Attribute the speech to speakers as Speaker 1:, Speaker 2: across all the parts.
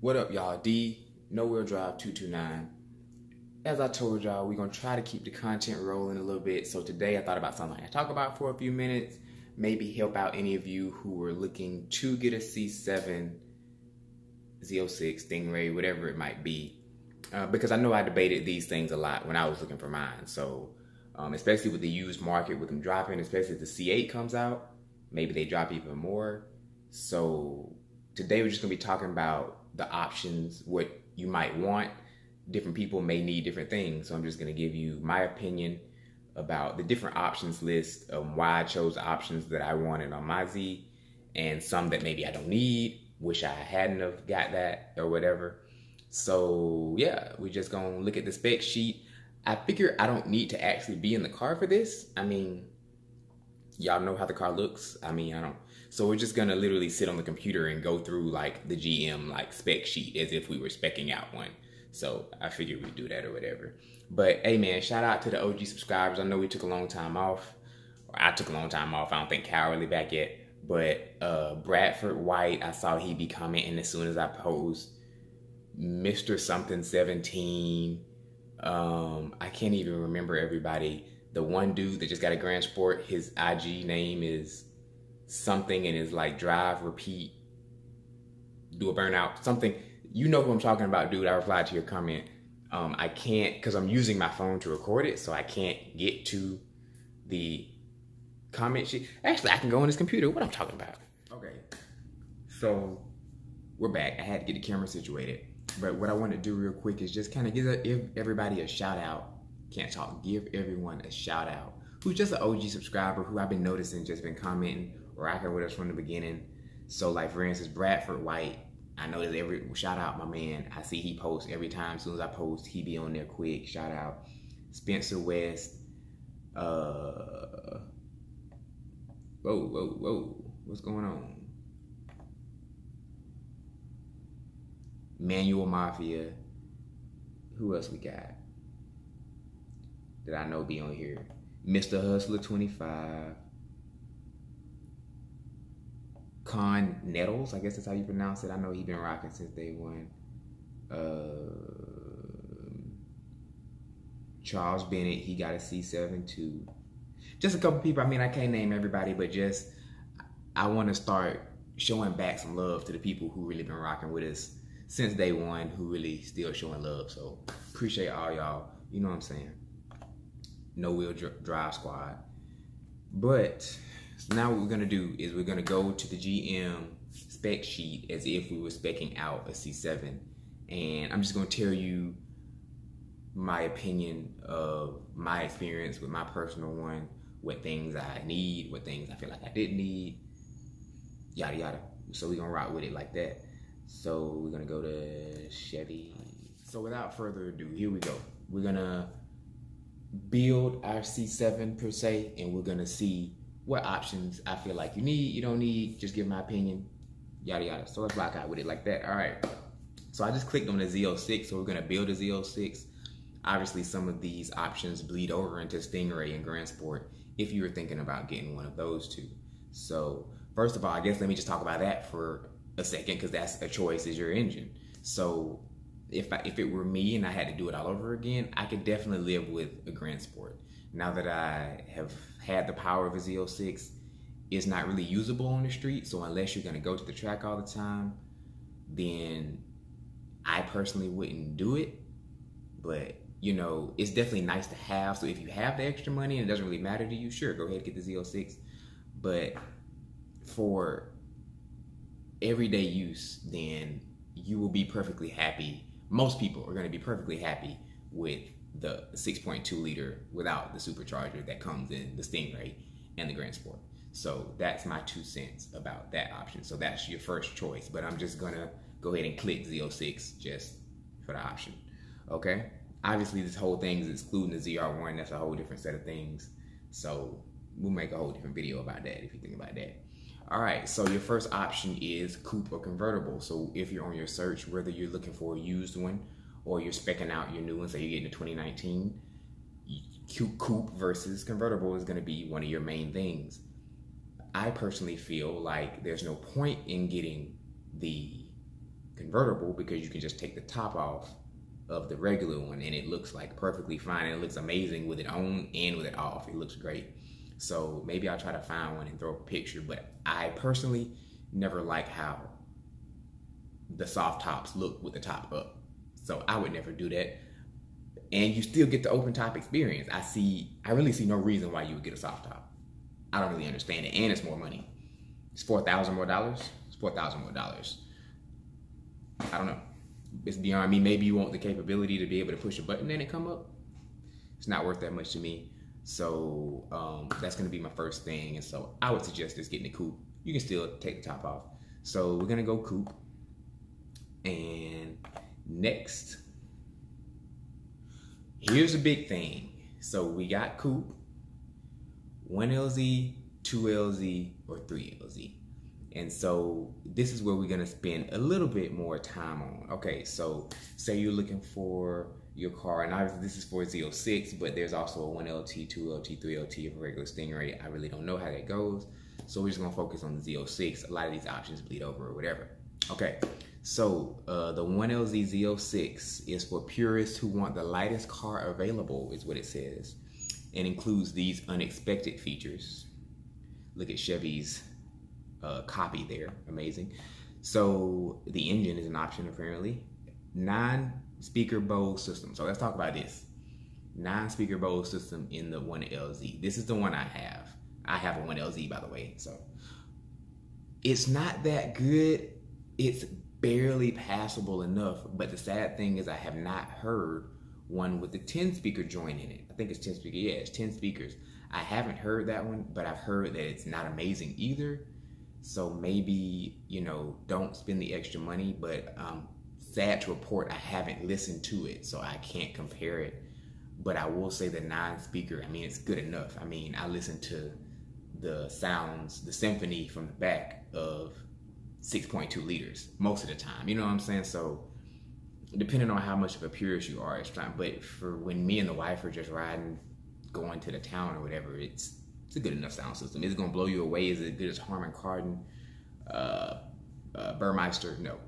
Speaker 1: What up, y'all? D, No Wheel Drive 229. As I told y'all, we're going to try to keep the content rolling a little bit. So today I thought about something I talk about for a few minutes, maybe help out any of you who are looking to get a C7, Z06, Stingray, whatever it might be. Because I know I debated these things a lot when I was looking for mine. So especially with the used market, with them dropping, especially if the C8 comes out, maybe they drop even more. So today we're just going to be talking about the options, what you might want. Different people may need different things. So I'm just going to give you my opinion about the different options list, why I chose the options that I wanted on my Z, and some that maybe I don't need, wish I hadn't have got that or whatever. So yeah, we're just going to look at the spec sheet. I figure I don't need to actually be in the car for this. I mean, y'all know how the car looks. I mean, I don't. So we're just gonna literally sit on the computer and go through like the GM like spec sheet as if we were specking out one. So I figured we'd do that or whatever. But hey man, shout out to the OG subscribers. I know we took a long time off. Or I took a long time off. I don't think Cal really back yet. But Bradford White, I saw he be commenting as soon as I post. Mr. Something 17. I can't even remember everybody. The one dude that just got a Grand Sport, his IG name is something and is like drive, repeat, do a burnout, something. You know who I'm talking about, dude. I replied to your comment. I can't, because I'm using my phone to record it, so I can't get to the comment sheet. Actually, I can go on this computer. What I'm talking about. Okay, so we're back. I had to get the camera situated. But what I want to do real quick is just kind of give everybody a shout out. Can't talk. Give everyone a shout out who's just an OG subscriber who I've been noticing just been commenting, rocking with us from the beginning. So like for instance, Bradford White, I know that every shout out my man. I see he posts every time. As soon as I post, he be on there quick. Shout out. Spencer West. Whoa. What's going on? Manual Mafia. Who else we got that I know be on here? Mr. Hustler 25. Con Nettles, I guess that's how you pronounce it. I know he's been rocking since day one. Charles Bennett, he got a C7 too. Just a couple people. I mean, I can't name everybody, but just I want to start showing back some love to the people who really been rocking with us since day one, who really still showing love. So appreciate all y'all. You know what I'm saying? No Wheel Drive Squad. But so now what we're gonna do is we're gonna go to the GM spec sheet as if we were specking out a C7, and I'm just gonna tell you my opinion of my experience with my personal one, what things I need, what things I feel like I didn't need, yada yada. So we're gonna rock with it like that. So we're gonna go to Chevy. So without further ado, here we go. We're gonna build our C7 per se, and we're gonna see what options I feel like you need, you don't need, just give my opinion, yada yada. So let's rock out with it like that. All right. So I just clicked on the Z06, so we're gonna build a Z06. Obviously some of these options bleed over into Stingray and Grand Sport if you were thinking about getting one of those two. So first of all, I guess let me just talk about that for a second, because that's a choice, is your engine. So if it were me and I had to do it all over again, I could definitely live with a Grand Sport. Now that I have had the power of a Z06, it's not really usable on the street. So unless you're gonna go to the track all the time, then I personally wouldn't do it. But you know, it's definitely nice to have. So if you have the extra money and it doesn't really matter to you, sure, go ahead and get the Z06. But for everyday use, then you will be perfectly happy. Most people are gonna be perfectly happy with the 6.2 liter without the supercharger that comes in the Stingray and the Grand Sport. So that's my 2 cents about that option. So that's your first choice, but I'm just gonna go ahead and click Z06 just for the option. Okay. Obviously this whole thing is excluding the ZR1. That's a whole different set of things. So we'll make a whole different video about that if you think about that. All right, so your first option is coupe or convertible. So if you're on your search, whether you're looking for a used one or you're specking out your new one, say you're getting a 2019, coupe versus convertible is gonna be one of your main things. I personally feel like there's no point in getting the convertible because you can just take the top off of the regular one and it looks like perfectly fine, and it looks amazing with it on and with it off. It looks great. So maybe I'll try to find one and throw up a picture, but I personally never like how the soft tops look with the top up. So I would never do that. And you still get the open top experience. I really see no reason why you would get a soft top. I don't really understand it. And it's more money. It's $4,000 more dollars. It's $4,000 more dollars. I don't know. It's beyond me. Maybe you want the capability to be able to push a button and it come up. It's not worth that much to me. So that's going to be my first thing. And so I would suggest just getting the coupe. You can still take the top off. So we're going to go coupe. And next, here's the big thing. So we got coupe, 1LZ, 2LZ, or 3LZ. And so this is where we're gonna spend a little bit more time on. Okay, so say you're looking for your car, and obviously this is for Z06, but there's also a 1LT, 2LT, 3LT of a regular Stingray. I really don't know how that goes. So we're just gonna focus on the Z06. A lot of these options bleed over or whatever. Okay, so the 1LZ Z06 is for purists who want the lightest car available, is what it says. And includes these unexpected features. Look at Chevy's copy there, amazing. So the engine is an option apparently. 9-speaker Bose system. So let's talk about this. 9-speaker Bose system in the 1LZ. This is the one I have. I have a 1LZ, by the way. So it's not that good. It's barely passable enough. But the sad thing is I have not heard one with the 10-speaker joint in it. I think it's 10 speaker. Yeah, it's 10 speakers. I haven't heard that one, but I've heard that it's not amazing either. So maybe, you know, don't spend the extra money, but sad to report, I haven't listened to it, so I can't compare it. But I will say the 9-speaker, I mean, it's good enough. I mean, I listen to the sounds, the symphony from the back of 6.2 liters most of the time. You know what I'm saying? So depending on how much of a purist you are, it's fine. But for when me and the wife are just riding, going to the town or whatever, it's a good enough sound system. Is it gonna blow you away? Is it as good as Harman Kardon, Burmeister? No,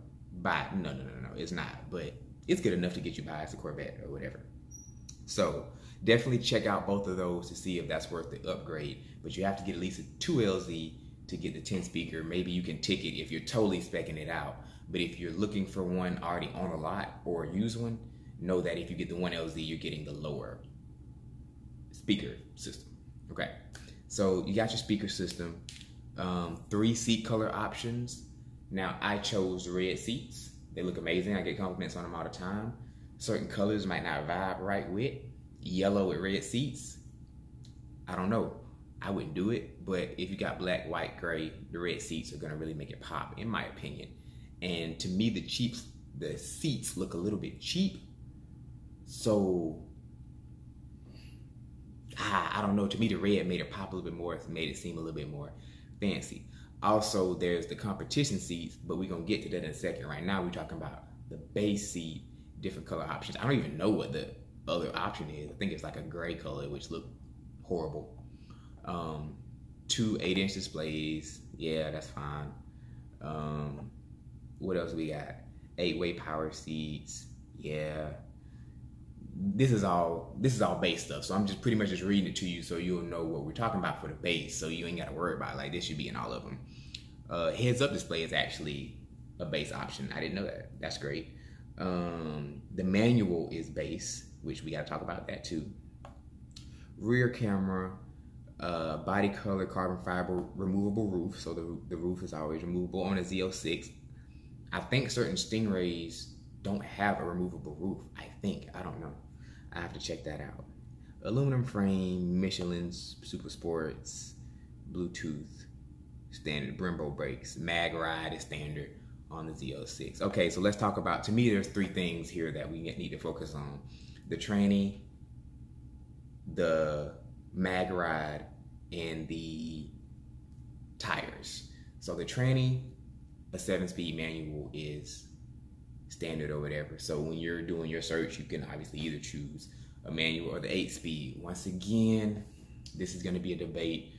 Speaker 1: no, it's not. But it's good enough to get you by as a Corvette or whatever. So definitely check out both of those to see if that's worth the upgrade. But you have to get at least a 2LZ to get the 10 speaker. Maybe you can tick it if you're totally speccing it out. But if you're looking for one already on a lot or a used one, know that if you get the 1LZ, you're getting the lower speaker system. Okay, so you got your speaker system, 3 seat color options. Now I chose red seats. They look amazing. I get compliments on them all the time. Certain colors might not vibe right with. Yellow with red seats, I don't know. I wouldn't do it, but if you got black, white, gray, the red seats are gonna really make it pop, in my opinion. And to me, the seats look a little bit cheap. So I don't know. To me, the red made it pop a little bit more. It made it seem a little bit more fancy. Also, there's the competition seats, but we're gonna get to that in a second. Right now, we're talking about the base seat, different color options. I don't even know what the other option is. I think it's like a gray color, which look horrible. 2 8-inch displays. Yeah, that's fine. What else we got? 8-way power seats. Yeah. This is all base stuff. So I'm just pretty much just reading it to you so you'll know what we're talking about for the base. So you ain't got to worry about it. Like, this should be in all of them. Heads-up display is actually a base option. I didn't know that. That's great. The manual is base, which we got to talk about that too. Rear camera, body color, carbon fiber, removable roof. So the roof is always removable on a Z06. I think certain Stingrays don't have a removable roof. I don't know. I have to check that out. Aluminum frame, Michelin's Super Sports, Bluetooth, standard Brembo brakes, mag ride is standard on the Z06. Okay, so let's talk about, to me, there's 3 things here that we need to focus on. The tranny, the mag ride, and the tires. So the tranny, a 7-speed manual is standard or whatever. So when you're doing your search, you can obviously either choose a manual or the 8-speed. Once again, this is going to be a debate.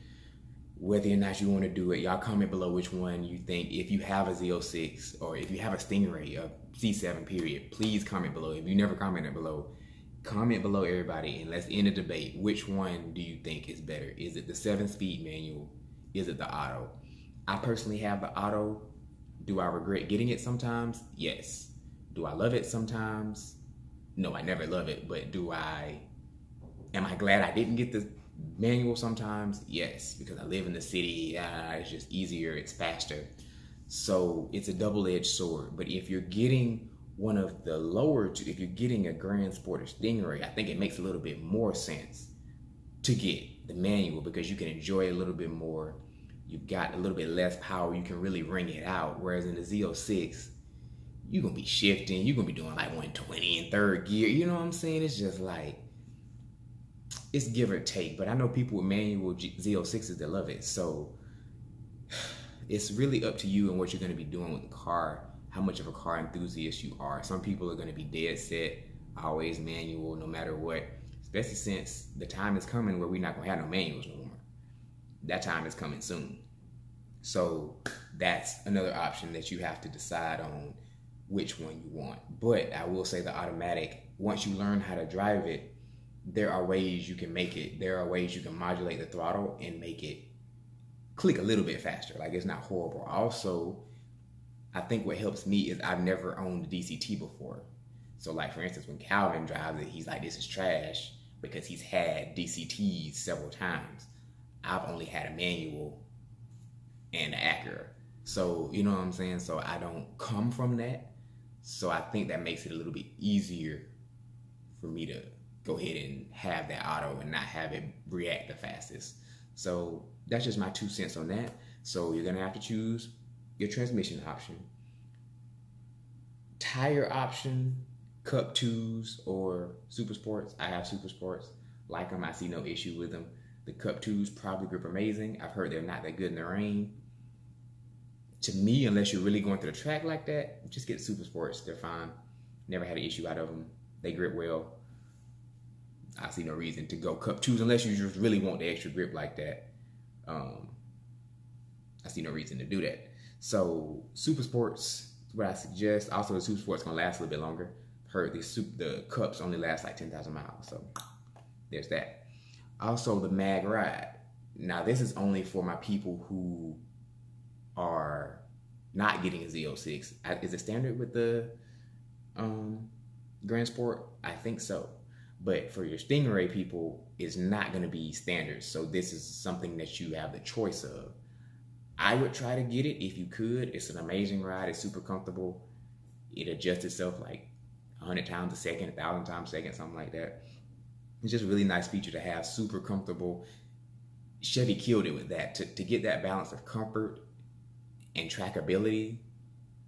Speaker 1: whether or not you want to do it. Y'all comment below which one you think. If you have a Z06 or if you have a Stingray, a C7 period, please comment below. If you never commented below, comment below, everybody, and let's end the debate. Which one do you think is better? Is it the 7-speed manual? Is it the auto? I personally have the auto. Do I regret getting it sometimes? Yes. Do I love it sometimes? No, I never love it, but am I glad I didn't get the manual sometimes? Yes, because I live in the city. It's just easier, it's faster. So it's a double-edged sword. But if you're getting one of the lower two, if you're getting a Grand Sport or Stingray, I think it makes a little bit more sense to get the manual because you can enjoy it a little bit more. You've got a little bit less power. You can really wring it out. Whereas in the Z06, you're going to be shifting. You're going to be doing like 120 in third gear. You know what I'm saying? It's just like, it's give or take. But I know people with manual Z06s that love it. So it's really up to you and what you're going to be doing with the car, how much of a car enthusiast you are. Some people are going to be dead set, always manual, no matter what. Especially since the time is coming where we're not going to have no manuals no more. That time is coming soon. So that's another option that you have to decide on which one you want. But I will say the automatic, once you learn how to drive it, there are ways you can make it. There are ways you can modulate the throttle and make it click a little bit faster. Like, it's not horrible. Also, I think what helps me is I've never owned a DCT before. So like, for instance, when Calvin drives it, he's like, this is trash, because he's had DCTs several times. I've only had a manual and an Acura. So, you know what I'm saying? So I don't come from that. So I think that makes it a little bit easier for me to go ahead and have that auto and not have it react the fastest. So that's just my 2 cents on that. So you're gonna have to choose your transmission option. Tire option, Cup 2s or Super Sports. I have Super Sports. Like them, I see no issue with them. The Cup 2s probably grip amazing. I've heard they're not that good in the rain. To me, unless you're really going to the track like that, just get Super Sports. They're fine. Never had an issue out of them. They grip well. I see no reason to go Cup 2s unless you just really want the extra grip like that. I see no reason to do that. So Super Sports is what I suggest. Also, the Super Sports going to last a little bit longer. Heard the Cups only last like 10,000 miles. So there's that. Also, the Mag Ride. Now, this is only for my people who are not getting a Z06. Is it standard with the Grand Sport? I think so. But for your Stingray people, it's not going to be standard. So this is something that you have the choice of. I would try to get it if you could. It's an amazing ride. It's super comfortable. It adjusts itself like 100 times a second, 1,000 times a second, something like that. It's just a really nice feature to have, super comfortable. Chevy killed it with that. To get that balance of comfort and trackability,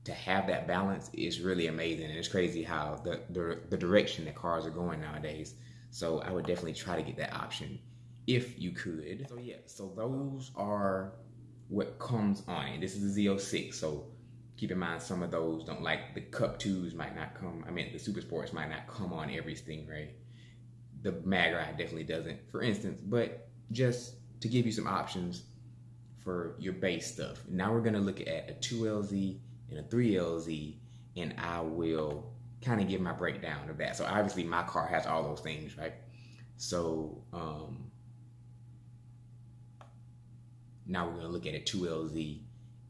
Speaker 1: to have that balance is really amazing. And it's crazy how the direction that cars are going nowadays. So I would definitely try to get that option if you could. So yeah, so those are what comes on it. This is a Z06, so keep in mind some of those don't, like the Cup 2s might not come, the Super Sports might not come on every Stingray. The Mag Ride definitely doesn't, for instance, but just to give you some options for your base stuff. Now we're gonna look at a 2LZ and a 3LZ, and I will kind of give my breakdown of that. So obviously my car has all those things, right? So now we're gonna look at a 2LZ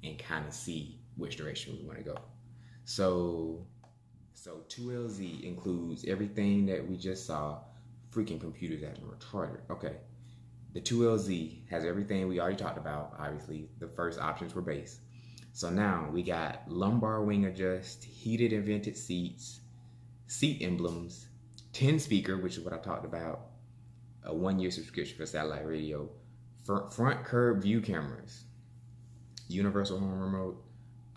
Speaker 1: and kind of see which direction we wanna go. So 2LZ includes everything that we just saw. Freaking computers acting retarded. Okay. The 2LZ has everything we already talked about. Obviously, the first options were base. So now we got lumbar wing adjust, heated and vented seats, seat emblems, 10 speaker, which is what I talked about, a 1-year subscription for satellite radio, front curb view cameras, universal home remote,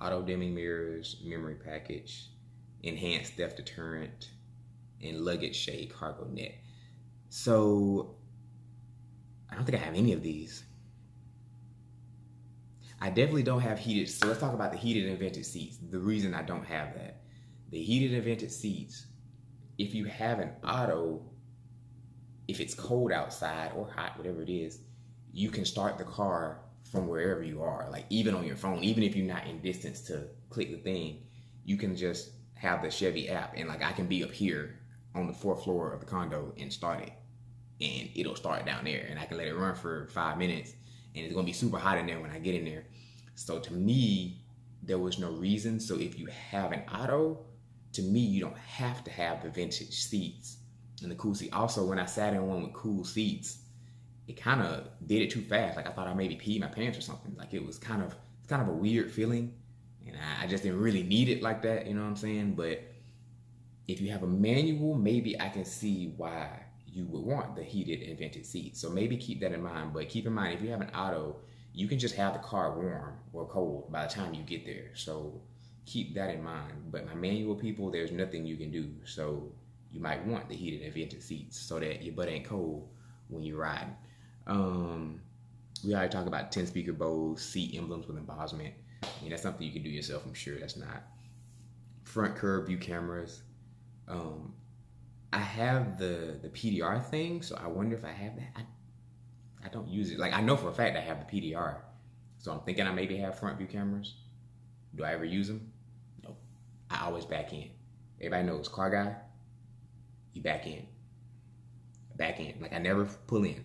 Speaker 1: auto dimming mirrors, memory package, enhanced theft deterrent, and luggage shade cargo net. So I don't think I have any of these. I definitely don't have heated. So let's talk about the heated and vented seats. The reason I don't have that. The heated and vented seats, if you have an auto, if it's cold outside or hot, whatever it is, you can start the car from wherever you are. Like even on your phone, even if you're not in distance to click the thing, you can just have the Chevy app, and like I can be up here on the 4th floor of the condo and start it, and it'll start down there, and I can let it run for 5 minutes, and it's gonna be super hot in there when I get in there. So to me, there was no reason. So if you have an auto, to me, you don't have to have the vintage seats and the cool seat. Also, when I sat in one with cool seats, it kind of did it too fast. Like I thought I maybe peed my pants or something. Like it's kind of a weird feeling, and I just didn't really need it like that. You know what I'm saying? But if you have a manual, maybe I can see why you would want the heated and vented seats. So maybe keep that in mind. But keep in mind, if you have an auto, you can just have the car warm or cold by the time you get there. So keep that in mind. But my manual people, there's nothing you can do. So you might want the heated and vented seats so that your butt ain't cold when you're riding. We already talked about 10-speaker Bose, seat emblems with embossment. I mean, that's something you can do yourself, I'm sure. That's not. Front curb view cameras. I have the PDR thing, so I wonder if I have that. I don't use it. Like, I know for a fact I have the PDR, so I'm thinking I maybe have front view cameras. Do I ever use them? No. I always back in. Everybody knows, car guy, you back in. Back in. Like, I never pull in.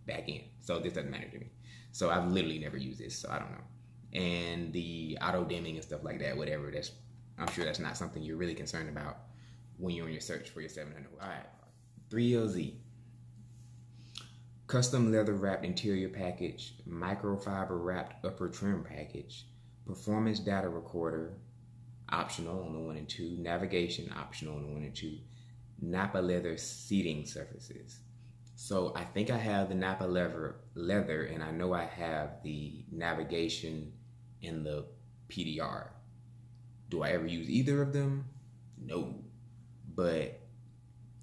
Speaker 1: Back in. So this doesn't matter to me. So I've literally never used this, so I don't know. And the auto dimming and stuff like that, whatever, I'm sure that's not something you're really concerned about when you're on your search for your 700. All right, 3LZ. Custom leather wrapped interior package, microfiber wrapped upper trim package, performance data recorder, optional on the 1 and 2, navigation optional on the 1 and 2, Napa leather seating surfaces. So I think I have the Napa leather, and I know I have the navigation and the PDR. Do I ever use either of them? No. But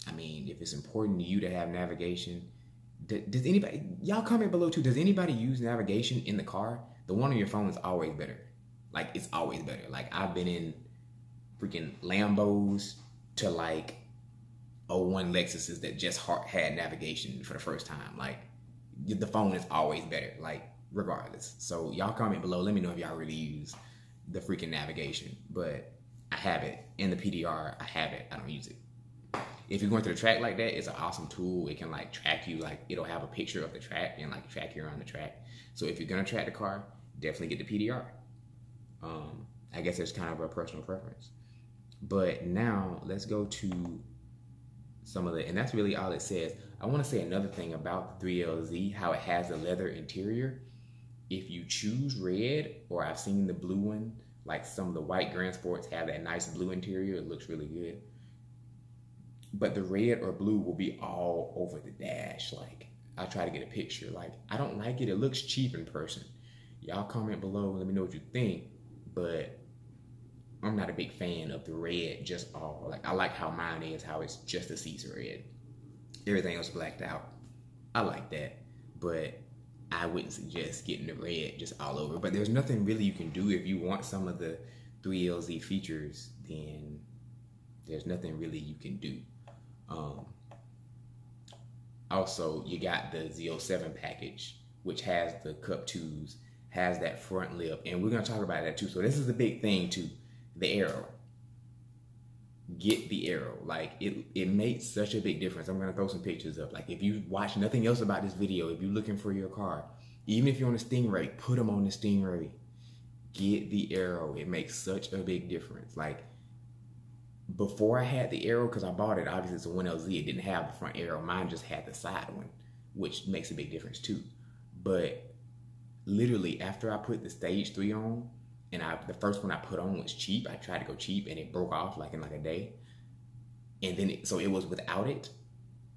Speaker 1: I mean, if it's important to you to have navigation, does anybody, y'all comment below too, does anybody use navigation in the car? The one on your phone is always better. Like, it's always better. Like, I've been in freaking Lambos to like '01 Lexuses that just had navigation for the first time. Like, the phone is always better, like, regardless. So y'all comment below, let me know if y'all really use the freaking navigation. But I have it. In the PDR, I have it. I don't use it. If you're going to the track like that, it's an awesome tool. It can like track you, like it'll have a picture of the track and like track you around the track. So if you're gonna track the car, definitely get the PDR. I guess it's kind of a personal preference. But now let's go to some of the, and that's really all it says. I want to say another thing about the 3LZ, how it has a leather interior. If you choose red, or I've seen the blue one, like some of the white Grand Sports have that nice blue interior, it looks really good. But the red or blue will be all over the dash. Like, I'll try to get a picture. Like, I don't like it. It looks cheap in person. Y'all comment below, let me know what you think. But I'm not a big fan of the red just all. Like, I like how mine is, how it's just the seats are red. Everything else blacked out. I like that. But I wouldn't suggest getting the red just all over. But there's nothing really you can do if you want some of the 3LZ features, then there's nothing really you can do. Also, you got the Z07 package, which has the Cup 2s, has that front lip, and we're going to talk about that too. So this is the big thing too, the aero. Get the aero. Like, it makes such a big difference. I'm going to throw some pictures up. Like, if you watch nothing else about this video, if you're looking for your car, even if you're on a Stingray, put them on the Stingray. Get the aero. It makes such a big difference. Like, before I had the aero, because I bought it, obviously it's a 1LZ, it didn't have the front aero. Mine just had the side one, which makes a big difference too. But literally, after I put the Stage 3 on, and the first one I put on was cheap. I tried to go cheap, and it broke off like in like a day. And then, so it was without it.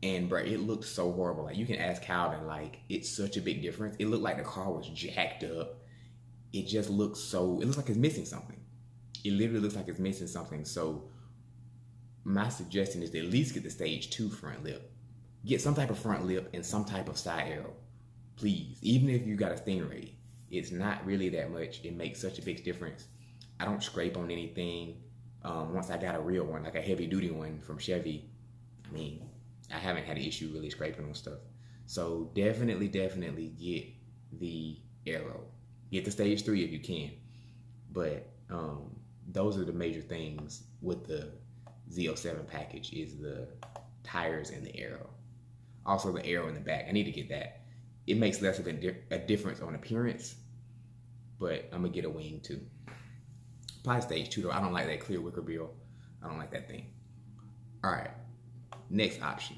Speaker 1: And bro, it looked so horrible. Like, you can ask Calvin, like, it's such a big difference. It looked like the car was jacked up. It just looks so, it looks like it's missing something. It literally looks like it's missing something. So my suggestion is to at least get the Stage 2 front lip. Get some type of front lip and some type of side aero. Please. Even if you got a Stingray, it's not really that much. It makes such a big difference. I don't scrape on anything. Once I got a real one, like a heavy duty one from Chevy, I mean, I haven't had an issue really scraping on stuff. So definitely get the aero. Get the stage 3 if you can. But those are the major things with the Z07 package, is the tires and the aero. Also the aero in the back. I need to get that. It makes less of a difference on appearance, but I'm gonna get a wing too. Probably stage 2 though. I don't like that clear wicker bill. I don't like that thing. All right, next option.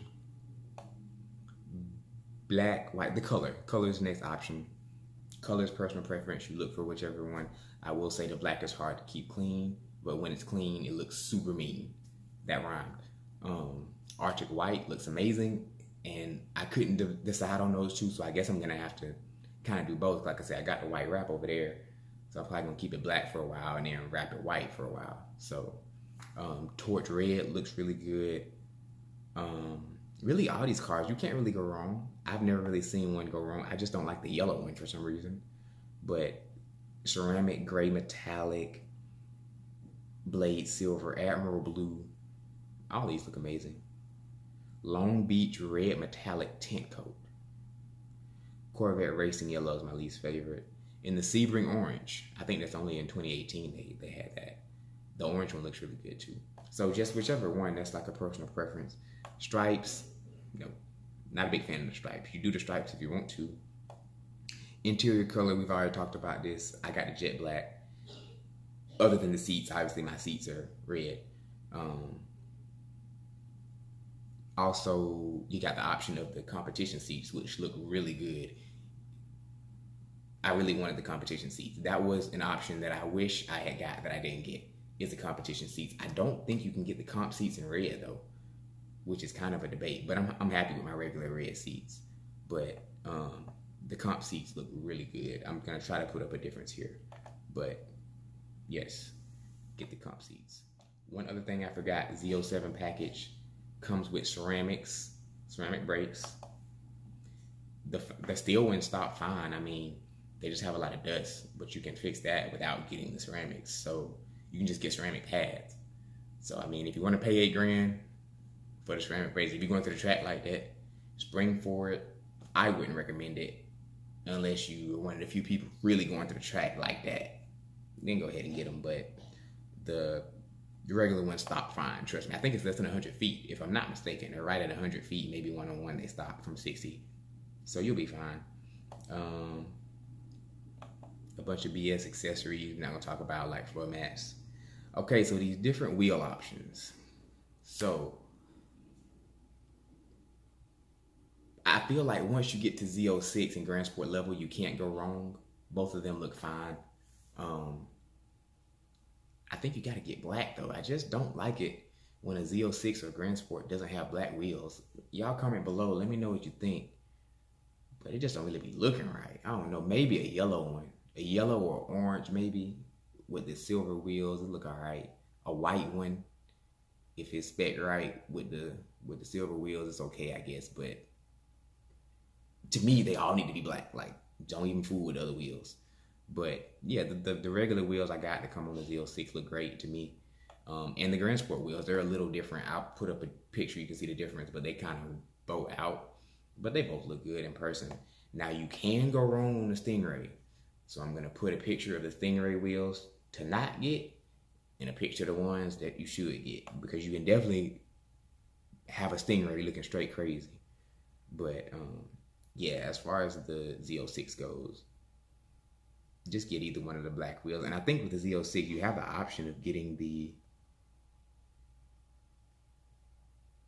Speaker 1: Black, white, the color. Color is the next option. Color is personal preference. You look for whichever one. I will say the black is hard to keep clean, but when it's clean, it looks super mean. That rhymed. Arctic white looks amazing, and I couldn't decide on those two, so I guess I'm gonna have to kind of do both. Like I said, I got the white wrap over there, so I'm probably gonna keep it black for a while and then wrap it white for a while. So torch red looks really good. Really all these cars, you can't really go wrong. I've never really seen one go wrong. I just don't like the yellow one for some reason. But ceramic, gray, metallic, blade silver, admiral blue, all these look amazing. Long Beach red metallic tint coat. Corvette racing yellow is my least favorite. In the Sebring orange, I think that's only in 2018 they had that. The orange one looks really good too. So just whichever one, that's like a personal preference. Stripes, no, not a big fan of the stripes. You do the stripes if you want to. Interior color, we've already talked about this. I got the jet black. Other than the seats, obviously my seats are red. Also, you got the option of the competition seats, which look really good. I really wanted the competition seats. That was an option that I wish I had got that I didn't get, is the competition seats. I don't think you can get the comp seats in red though, which is kind of a debate, but I'm happy with my regular red seats. But the comp seats look really good. I'm gonna try to put up a difference here, but yes, get the comp seats. One other thing I forgot, Z07 package comes with ceramic brakes. The steel ones stop fine. I mean, they just have a lot of dust, but you can fix that without getting the ceramics. So you can just get ceramic pads. So I mean, if you want to pay $8 grand for the ceramic brakes, if you're going to the track like that, spring for it. I wouldn't recommend it unless you are one of the few people really going to the track like that. Then go ahead and get them. But the regular ones stop fine, trust me. I think it's less than 100 feet, if I'm not mistaken. They're right at 100 feet, maybe one-on-one they stop from 60. So you'll be fine. A bunch of BS accessories, we're not gonna talk about, like floor mats. Okay, so these different wheel options. So I feel like once you get to Z06 and Grand Sport level, you can't go wrong. Both of them look fine. I think you gotta get black though. I just don't like it when a Z06 or Grand Sport doesn't have black wheels. Y'all comment below, let me know what you think. But it just don't really be looking right. I don't know, maybe a yellow one. A yellow or orange maybe with the silver wheels, it look all right. A white one, if it's spec right with the silver wheels, it's okay, I guess. But to me, they all need to be black. Like, don't even fool with other wheels. But yeah, the regular wheels I got to come on the Z06 look great to me. And the Grand Sport wheels, they're a little different. I'll put up a picture, you can see the difference, but they kind of bow out. But they both look good in person. Now you can go wrong on the Stingray. So I'm gonna put a picture of the Stingray wheels to not get and a picture of the ones that you should get, because you can definitely have a Stingray looking straight crazy. But yeah, as far as the Z06 goes, just get either one of the black wheels. And I think with the Z06, you have the option of getting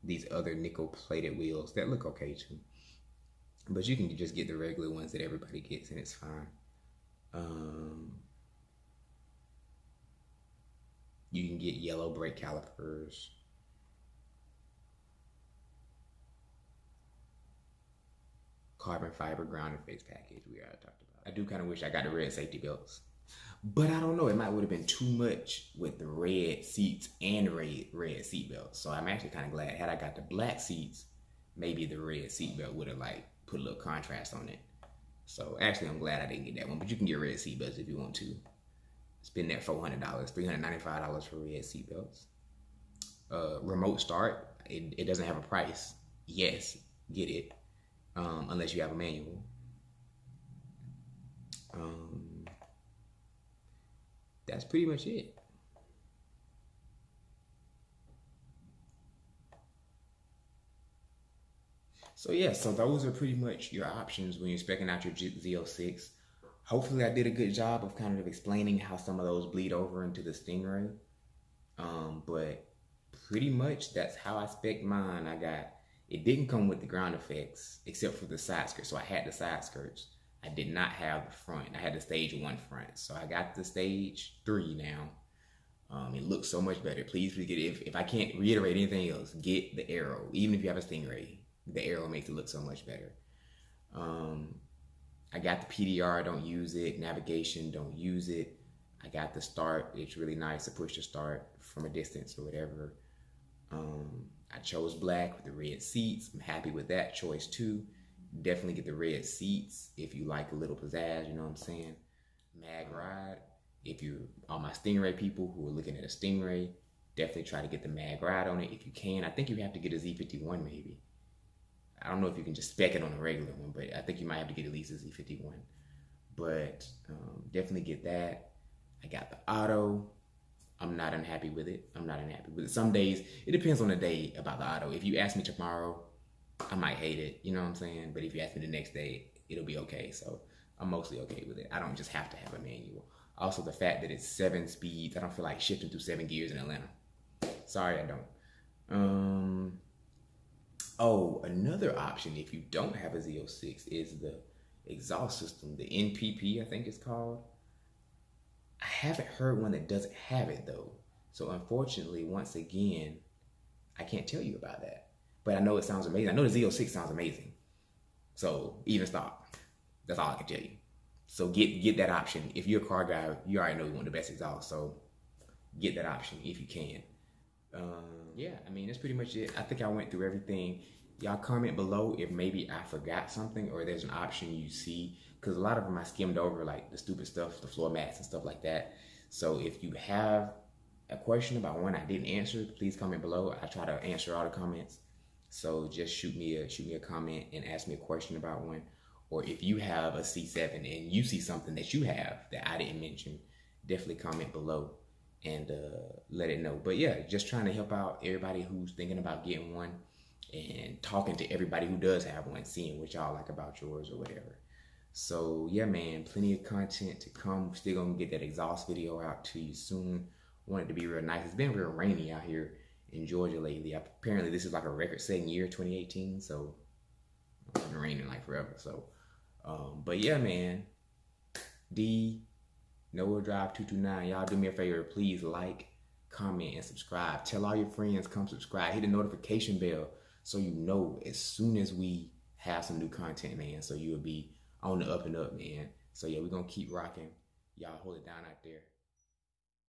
Speaker 1: these other nickel plated wheels that look okay too. But you can just get the regular ones that everybody gets and it's fine. You can get yellow brake calipers. Carbon fiber ground effects package we already talked about. I do kind of wish I got the red safety belts, but I don't know, it might would have been too much with the red seats and red seat belts. So I'm actually kind of glad. Had I got the black seats, maybe the red seat belt would have like put a little contrast on it. So actually I'm glad I didn't get that one, but you can get red seat belts if you want to. Spend that $400, $395 for red seat belts. Remote start, it doesn't have a price. Yes, get it. Unless you have a manual. That's pretty much it. So yeah, so those are pretty much your options when you're speccing out your Z06. Hopefully I did a good job of kind of explaining how some of those bleed over into the Stingray. But pretty much that's how I spec'd mine. It didn't come with the ground effects except for the side skirts. So I had the side skirts. I did not have the front. I had the stage 1 front. So I got the stage 3 now. It looks so much better. Please get it. If I can't reiterate anything else, get the Aero. Even if you have a Stingray, the Aero makes it look so much better. I got the PDR, don't use it. Navigation, don't use it. I got the start. It's really nice to push the start from a distance or whatever. I chose black with the red seats. I'm happy with that choice too. Definitely get the red seats if you like a little pizzazz, you know what I'm saying? Mag ride. If you're all my Stingray people who are looking at a Stingray, definitely try to get the mag ride on it if you can. I think you have to get a Z51 maybe. I don't know if you can just spec it on a regular one, but I think you might have to get at least a Z51. But definitely get that. I got the auto. I'm not unhappy with it. Some days, it depends on the day about the auto. If you ask me tomorrow, I might hate it, you know what I'm saying? But if you ask me the next day, it'll be okay. So I'm mostly okay with it. I don't just have to have a manual. Also, the fact that it's 7 speeds, I don't feel like shifting through 7 gears in Atlanta. Sorry, I don't. Oh, another option if you don't have a Z06 is the exhaust system, the NPP, I think it's called. I haven't heard one that doesn't have it though. So unfortunately, once again, I can't tell you about that. But I know it sounds amazing. I know the Z06 sounds amazing. So even stop. That's all I can tell you. So get that option. If you're a car guy, you already know you want the best exhaust. So get that option if you can. Yeah, I mean, that's pretty much it. I think I went through everything. Y'all comment below if maybe I forgot something or there's an option you see. Because a lot of them I skimmed over, like the stupid stuff, the floor mats and stuff like that. So if you have a question about one I didn't answer, please comment below. I try to answer all the comments. So just shoot me a comment and ask me a question about one. Or if you have a C7 and you see something that you have that I didn't mention, definitely comment below and let it know. But yeah, just trying to help out everybody who's thinking about getting one and talking to everybody who does have one, seeing what y'all like about yours or whatever. So yeah, man, plenty of content to come. Still gonna get that exhaust video out to you soon. Want it to be real nice. It's been real rainy out here in Georgia lately. Apparently this is like a record-setting year, 2018. So it's been raining like forever. So, but yeah, man, Noah Drive 229. Y'all do me a favor, please like, comment, and subscribe. Tell all your friends, come subscribe. Hit the notification bell so you know as soon as we have some new content, man. So you'll be on the up and up, man. So yeah, we're gonna keep rocking. Y'all hold it down out there.